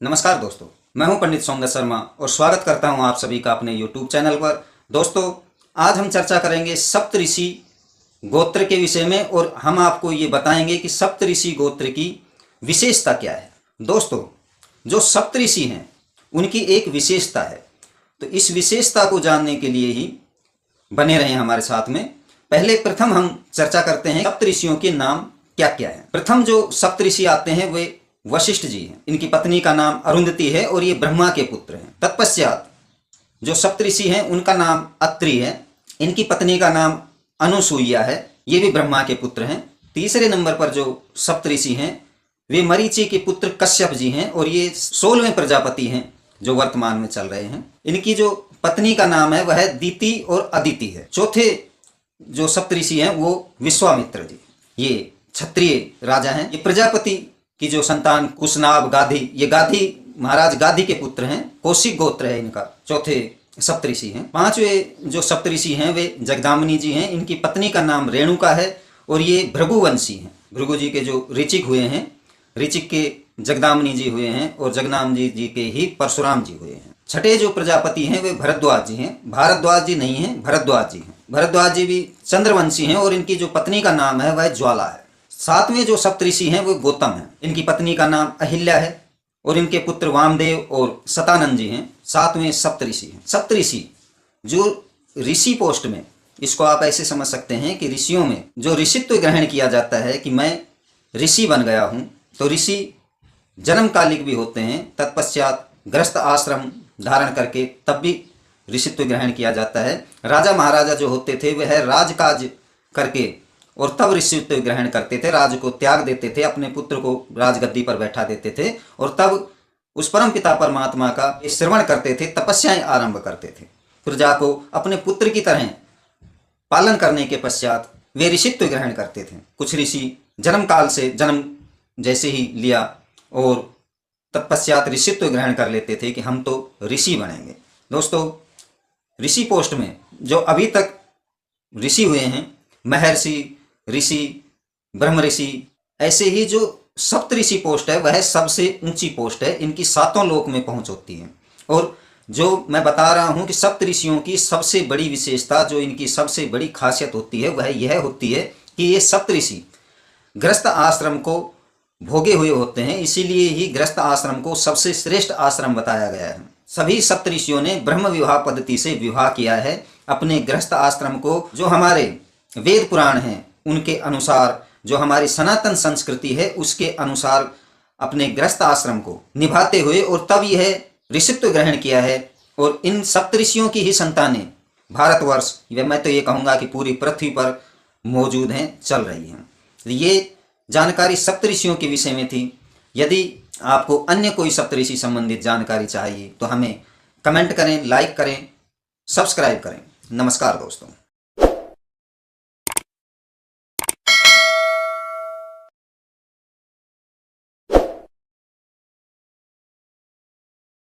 नमस्कार दोस्तों, मैं हूं पंडित सौम्य शर्मा और स्वागत करता हूं आप सभी का अपने YouTube चैनल पर। दोस्तों, आज हम चर्चा करेंगे सप्तऋषि गोत्र के विषय में और हम आपको ये बताएंगे कि सप्तऋषि गोत्र की विशेषता क्या है। दोस्तों, जो सप्तऋषि हैं उनकी एक विशेषता है, तो इस विशेषता को जानने के लिए ही बने रहें हमारे साथ में। प्रथम हम चर्चा करते हैं सप्तऋषियों के नाम क्या क्या है। प्रथम जो सप्तऋषि आते हैं वे वशिष्ठ जी हैं। इनकी पत्नी का नाम अरुंधति है और ये ब्रह्मा के पुत्र हैं। तत्पश्चात जो सप्तऋषि हैं उनका नाम अत्रि है। इनकी पत्नी का नाम अनुसूया है, ये भी ब्रह्मा के पुत्र हैं। तीसरे नंबर पर जो सप्तऋषि हैं वे मरीचि के पुत्र कश्यप जी हैं और ये 16वें प्रजापति हैं जो वर्तमान में चल रहे हैं। इनकी जो पत्नी का नाम है वह दीति और अदिति है। चौथे जो सप्तऋषि हैं वो विश्वामित्र जी, ये क्षत्रिय राजा हैं। ये प्रजापति की जो संतान कुशनाभ गाधी, ये गाधी महाराज गाधी के पुत्र हैं। कौशिक गोत्र है इनका। चौथे सप्तऋषि हैं। पांचवें जो सप्तऋषि हैं वे जगदामिनी जी हैं। इनकी पत्नी का नाम रेणुका है और ये भृगुवंशी हैं। भृगु जी के जो ऋचिक हुए हैं, ऋचिक के जगदामिनी जी हुए हैं और जगदामिनी जी के ही परशुराम जी हुए हैं। छठे जो प्रजापति हैं वे भरद्वाज जी हैं। भारद्वाज जी नहीं हैं, भरद्वाज जी हैं। भरद्वाज जी भी चंद्रवंशी हैं और इनकी जो पत्नी का नाम है वह ज्वाला है। सातवें जो सप्तऋषि हैं वो गौतम हैं। इनकी पत्नी का नाम अहिल्या है और इनके पुत्र वामदेव और सतानंद जी हैं। सातवें सप्तऋषि हैं। सप्तऋषि जो ऋषि पोस्ट में, इसको आप ऐसे समझ सकते हैं कि ऋषियों में जो ऋषित्व ग्रहण किया जाता है कि मैं ऋषि बन गया हूँ, तो ऋषि जन्मकालिक भी होते हैं। तत्पश्चात गृहस्थ आश्रम धारण करके तब भी ऋषित्व ग्रहण किया जाता है। राजा महाराजा जो होते थे वह राजकाज करके और तब ऋषित्व ग्रहण करते थे। राज को त्याग देते थे, अपने पुत्र को राजगद्दी पर बैठा देते थे और तब उस परम पिता परमात्मा का श्रवण करते थे, तपस्याएं आरंभ करते थे। प्रजा को अपने पुत्र की तरह पालन करने के पश्चात वे ऋषित्व ग्रहण करते थे। कुछ ऋषि जन्म काल से जन्म जैसे ही लिया और तत्पश्चात ऋषित्व ग्रहण कर लेते थे कि हम तो ऋषि बनेंगे। दोस्तों, ऋषि पोस्ट में जो अभी तक ऋषि हुए हैं, महर्षि, ऋषि, ब्रह्म ऋषि, ऐसे ही जो सप्तऋषि पोस्ट है वह सबसे ऊंची पोस्ट है। इनकी सातों लोक में पहुंच होती है। और जो मैं बता रहा हूं कि सप्तऋषियों की सबसे बड़ी विशेषता, जो इनकी सबसे बड़ी खासियत होती है वह यह होती है कि ये सप्तऋषि गृहस्थ आश्रम को भोगे हुए होते हैं। इसीलिए ही गृहस्थ आश्रम को सबसे श्रेष्ठ आश्रम बताया गया है। सभी सप्तऋषियों ने ब्रह्म विवाह पद्धति से विवाह किया है। अपने गृहस्थ आश्रम को जो हमारे वेद पुराण हैं उनके अनुसार, जो हमारी सनातन संस्कृति है उसके अनुसार अपने गृहस्थ आश्रम को निभाते हुए और तब यह ऋषित्व ग्रहण किया है। और इन सप्तऋषियों की ही संतानें भारतवर्ष, मैं तो ये कहूँगा कि पूरी पृथ्वी पर मौजूद हैं, चल रही हैं। ये जानकारी सप्तऋषियों के विषय में थी। यदि आपको अन्य कोई सप्तऋषि संबंधित जानकारी चाहिए तो हमें कमेंट करें, लाइक करें, सब्सक्राइब करें। नमस्कार दोस्तों।